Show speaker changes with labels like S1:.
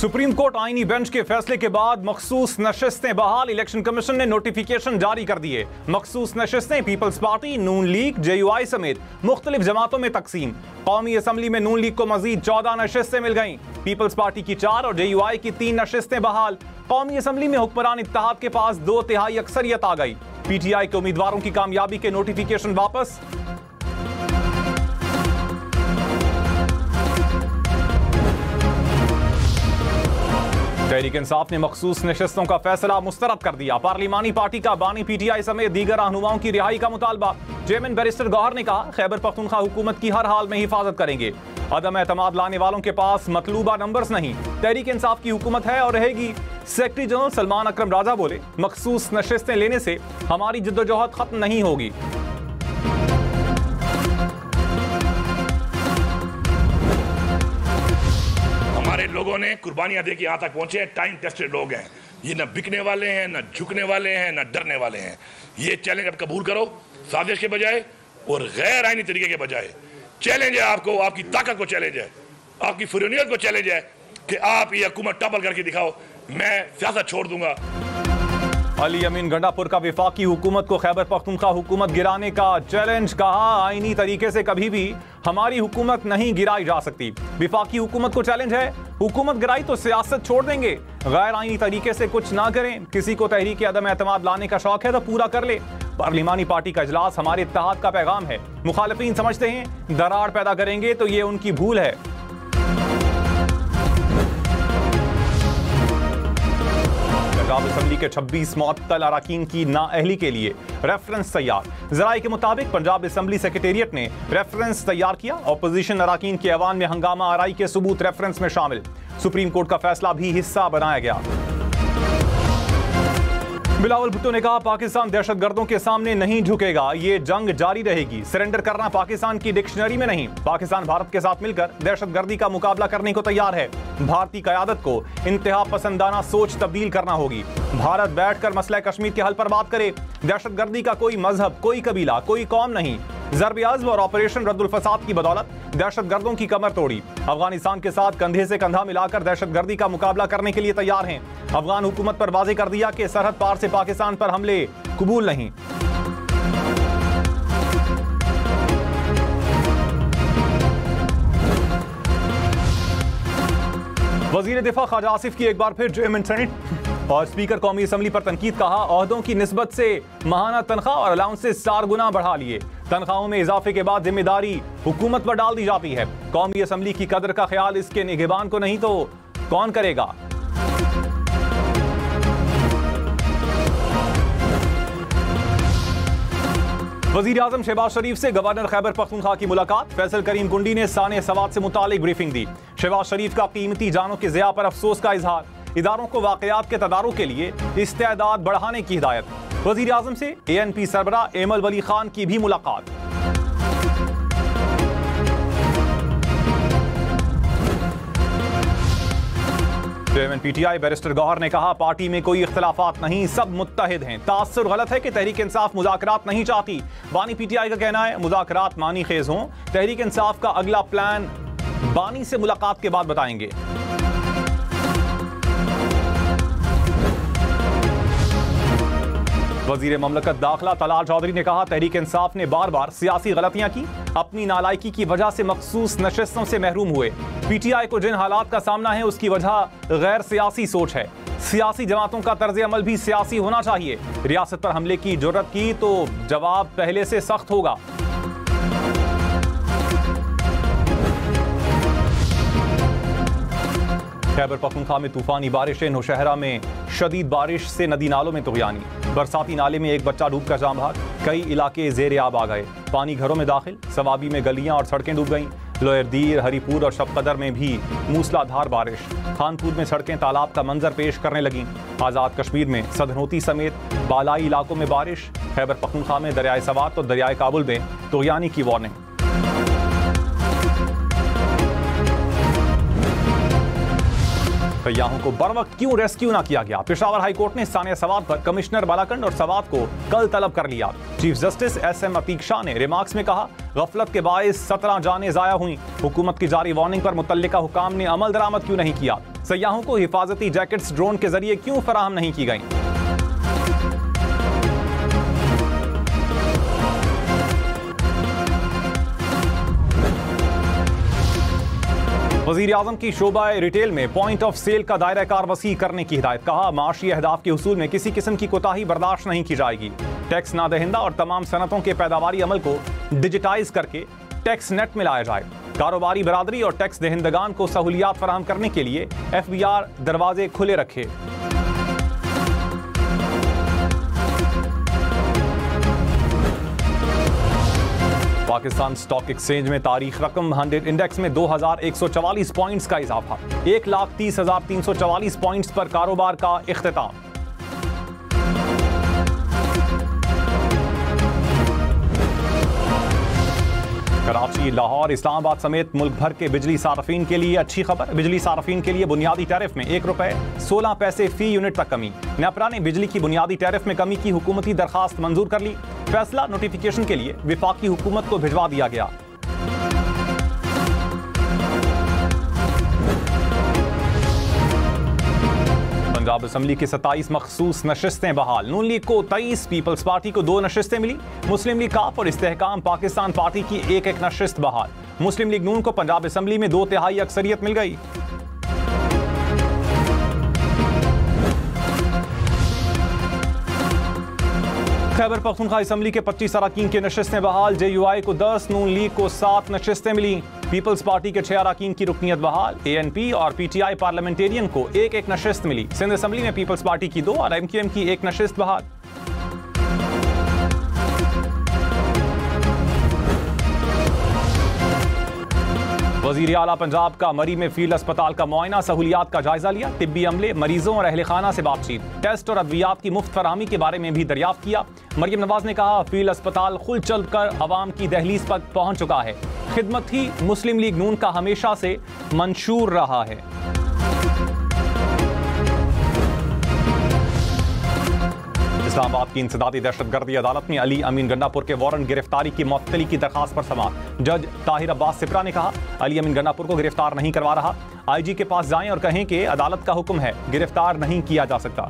S1: Supreme court आईनी bench के फैसले के बाद मखसूस नशिस्तें बहाल। इलेक्शन कमीशन ने नोटिफिकेशन जारी कर दिए। मखसूस नशिस्तें पीपल्स पार्टी, नून लीग, JUI समेत मुख्तलिफ जमातों में तकसीम। कौमी असम्बली में नून लीग को मजीद 14 नशिस्तें मिल गईं। पीपल्स पार्टी की 4 और JUI की 3 नशिस्तें बहाल। कौमी असम्बली में हुक्मरान इत्तेहाद के पास 2/3 अक्सरियत आ गई। PTI के उम्मीदवारों की कामयाबी के नोटिफिकेशन वापस। तहरीक इंसाफ ने मखसूस नशिस्तों का फैसला मुस्तरद कर दिया। पार्लिमानी पार्टी का बानी PTI समेत दीगर रहनुमाओं की रिहाई का मुतालबा। चेयरमैन बैरिस्टर गौहर ने कहा, खैबर पख्तूनख्वा हुकूमत की हर हाल में हिफाजत करेंगे। अदम एतमाद लाने वालों के पास मतलूबा नंबर्स नहीं, तहरीक इंसाफ की हुकूमत है और रहेगी। सेक्रेटरी जनरल सलमान अकरम राजा बोले, मखसूस नशिस्तें लेने से हमारी जद्दोजहद खत्म नहीं होगी।
S2: हमारे लोगों ने कुर्बानियां दे के यहाँ तक पहुंचे हैं। टाइम टेस्टेड लोग हैं, ये न बिकने वाले हैं, न झुकने वाले हैं, न डरने वाले हैं। ये चैलेंज आप कबूल करो, साजिश के बजाय और गैर आईनी तरीके के बजाय। चैलेंज है आपको, आपकी ताकत को चैलेंज है, आपकी फुरनियत को चैलेंज है कि आप ये हुकूमत टॉपल करके दिखाओ, मैं सियासत छोड़ दूंगा।
S1: अली अमीन गंडापुर का विफाकी हुकूमत को खैबर पख्तूनख्वा हुकूमत गिराने का चैलेंज। कहा, आईनी तरीके से कभी भी हमारी हुकूमत नहीं गिराई जा सकती। विफाकी हुकूमत को चैलेंज है, हुकूमत गिराई तो सियासत छोड़ देंगे। गैर आईनी तरीके से कुछ ना करें। किसी को तहरीक अदम एतमाद लाने का शौक है तो पूरा कर ले। पार्लिमानी पार्टी का इजलास हमारे इत्तेहाद का पैगाम है। मुखालिफिन समझते हैं दरार पैदा करेंगे तो ये उनकी भूल है। पंजाब असम्बली के 26 मुअत्तल अराकीन की नाअहली के लिए रेफरेंस तैयार। जराये के मुताबिक पंजाब असम्बली सेक्रेटेरिएट ने रेफरेंस तैयार किया। ऑपोजिशन अराकीन के ऐवान में हंगामा आराई के सबूत रेफरेंस में शामिल। सुप्रीम कोर्ट का फैसला भी हिस्सा बनाया गया। बिलावल भुट्टो ने कहा, पाकिस्तान दहशतगर्दों के सामने नहीं झुकेगा, ये जंग जारी रहेगी। सरेंडर करना पाकिस्तान की डिक्शनरी में नहीं। पाकिस्तान भारत के साथ मिलकर दहशतगर्दी का मुकाबला करने को तैयार है। भारतीय क़यादत को इंतहा पसंदाना सोच तब्दील करना होगी। भारत बैठकर मसला कश्मीर के हल पर बात करे। दहशतगर्दी का कोई मजहब, कोई कबीला, कोई कौम नहीं। ज़र्ब अज़्म और ऑपरेशन रद्दुल फसाद की बदौलत दहशतगर्दों की कमर तोड़ी। अफगानिस्तान के साथ कंधे से कंधा मिलाकर दहशतगर्दी का मुकाबला करने के लिए तैयार हैं। अफगान हुकूमत पर वाज़ेह कर दिया कि सरहद पार से पाकिस्तान पर हमले कबूल नहीं। वज़ीर दिफा ख्वाजा आसिफ की एक बार फिर चेयरमैन सेनेट और स्पीकर कौमी असम्बली पर तनकीद। कहा, ओहदों की निस्बत से माहाना तनख्वाह और अलाउंसेस 4 गुना बढ़ा लिए। तनख्वाहों में इजाफे के बाद जिम्मेदारी हुकूमत पर डाल दी जाती है। कौमी असम्बली की कदर का ख्याल इसके निगहबान को नहीं तो कौन करेगा। वज़ीर आज़म शहबाज शरीफ से गवर्नर खैबर पख्तूनख्वा की मुलाकात। फैसल करीम कुंडी ने साने सवात से मुतालिक ब्रीफिंग दी। शहबाज शरीफ का कीमती जानों के ज़िया पर अफसोस का इजहार। इदारों को वाक़यात के तदारुक के लिए इस्तेदाद बढ़ाने की हिदायत। वज़ीर आज़म से ANP सरबरा एमल वली खान की भी मुलाकात। चेयरमैन PTI बैरिस्टर गौहर ने कहा, पार्टी में कोई इख्तलाफात नहीं, सब मुत्तहिद हैं। तासुर गलत है कि तहरीक इंसाफ मुज़ाकरात नहीं चाहती। बानी PTI का कहना है मुज़ाकरात मानी खेज हों। तहरीक इंसाफ का अगला प्लान बानी से मुलाकात के बाद बताएंगे। वज़ीर ममलकत दाखिला तलाल चौधरी ने कहा, तहरीक इंसाफ ने बार बार सियासी गलतियां की, अपनी नालायकी की वजह से मखसूस नशिस्तों से महरूम हुए। PTI को जिन हालात का सामना है उसकी वजह गैर सियासी सोच है। सियासी जमातों का तर्ज अमल भी सियासी होना चाहिए। रियासत पर हमले की जुर्रत की तो जवाब पहले से सख्त होगा। खैबर पख्तूनख्वा में तूफानी बारिशें। नौशहरा में शदीद बारिश से नदी नालों में तुग़यानी। बरसाती नाले में एक बच्चा डूबकर जाम बहाक। कई इलाके ज़ेर आब आ गए। पानी घरों में दाखिल। सवाबी में गलियां और सड़कें डूब गईं। लोयरदीर, हरीपुर और शबकदर में भी मूसलाधार बारिश। खानपुर में सड़कें तालाब का मंजर पेश करने लगीं। आज़ाद कश्मीर में सधनोती समेत बालाई इलाकों में बारिश। खैबर पख्तूनख्वा में दरियाए सवात और दरियाए काबुल में तुग़यानी की वार्निंग। सयाहों को बर वक्त क्यों रेस्क्यू ना किया गया? पेशावर हाई कोर्ट ने सानिया सवात पर कमिश्नर बालाकंड और सवात को कल तलब कर लिया। Chief justice SM Atiq Shah ने रिमार्क्स में कहा, गफलत के बायस 17 जानें जाया हुई। हुकूमत की जारी वार्निंग पर मुतल्लिका हुकाम ने अमल दरामद क्यों नहीं किया? सयाहों को हिफाजती जैकेट्स ड्रोन के जरिए क्यों फराहम नहीं की गई? वजीर आजम की शोबा रिटेल में पॉइंट ऑफ सेल का दायरा कार वसी करने की हिदायत। कहा, माशी अहदाफ के हुसूल में किसी किस्म की कोताही बर्दाश्त नहीं की जाएगी। टैक्स नादहिंदा और तमाम सनतों के पैदावारी अमल को डिजिटाइज करके टैक्स नेट में लाया जाए। कारोबारी बरादरी और टैक्स दहिंदगान को सहूलियात फराहम करने के लिए FBR दरवाजे खुले रखे। पाकिस्तान स्टॉक एक्सचेंज में तारीख रकम 100 इंडेक्स में 2144 पॉइंट्स का इजाफा। 1,30,344 पॉइंट्स पर कारोबार का इख्तिताम। कराची, लाहौर, इस्लामाबाद समेत मुल्क भर के बिजली सार्फिन के लिए अच्छी खबर। बिजली सार्फिन के लिए बुनियादी टैरिफ में 1 रुपए 16 पैसे फी यूनिट तक कमी। नेपरा ने बिजली की बुनियादी टैरिफ में कमी की हुकूमती दरखास्त मंजूर कर ली। फैसला नोटिफिकेशन के लिए विफाकी हुकूमत को भिजवा दिया गया। पंजाब असेंबली की 27 मखसूस नशिस्तें बहाल। नून लीग को 23, पीपल्स पार्टी को 2 नशिस्तें मिली। मुस्लिम लीग काफ और इस्तेहकाम पाकिस्तान पार्टी की एक नशिस्त बहाल। मुस्लिम लीग नून को पंजाब असेंबली में 2/3 अक्सरियत मिल गई। खैबर पख्तूनख्वा असेंबली के 25 अरकान की नशिस्तें बहाल। JUI को 10, नून लीग को 7 नशिस्तें मिली। पीपल्स पार्टी के 6 अरकान की रुकनीत बहाल। ANP और PTI पार्लियामेंटेरियन को एक नशिस्त मिली। सिंध असेंबली में पीपल्स पार्टी की 2 और MQM की 1 नशिस्त बहाल। वजीर आला पंजाब का मरी में फील्ड अस्पताल का मुआयना, सहूलियात का जायजा लिया। तिब्बी अमले, मरीजों और अहले खाना से बातचीत। टेस्ट और अद्वियात की मुफ्त फराहमी के बारे में भी दरियाफ्त किया। मरियम नवाज ने कहा, फील्ड अस्पताल खुल चल कर अवाम की दहलीज पर पहुंच चुका है। खिदमत ही मुस्लिम लीग नून का हमेशा से मंशूर रहा है। इस्लामाबाद की इंसदादी दहशतगर्दी अदालत में अली अमीन गन्नापुर के वारंट गिरफ्तारी की मुअत्तली की दरखास्त पर समाअत। जज ताहिर अब्बास सिपरा ने कहा, अली अमीन गन्नापुर को गिरफ्तार नहीं करवा रहा। IG के पास जाएं और कहें कि अदालत का हुक्म है, गिरफ्तार नहीं किया जा सकता।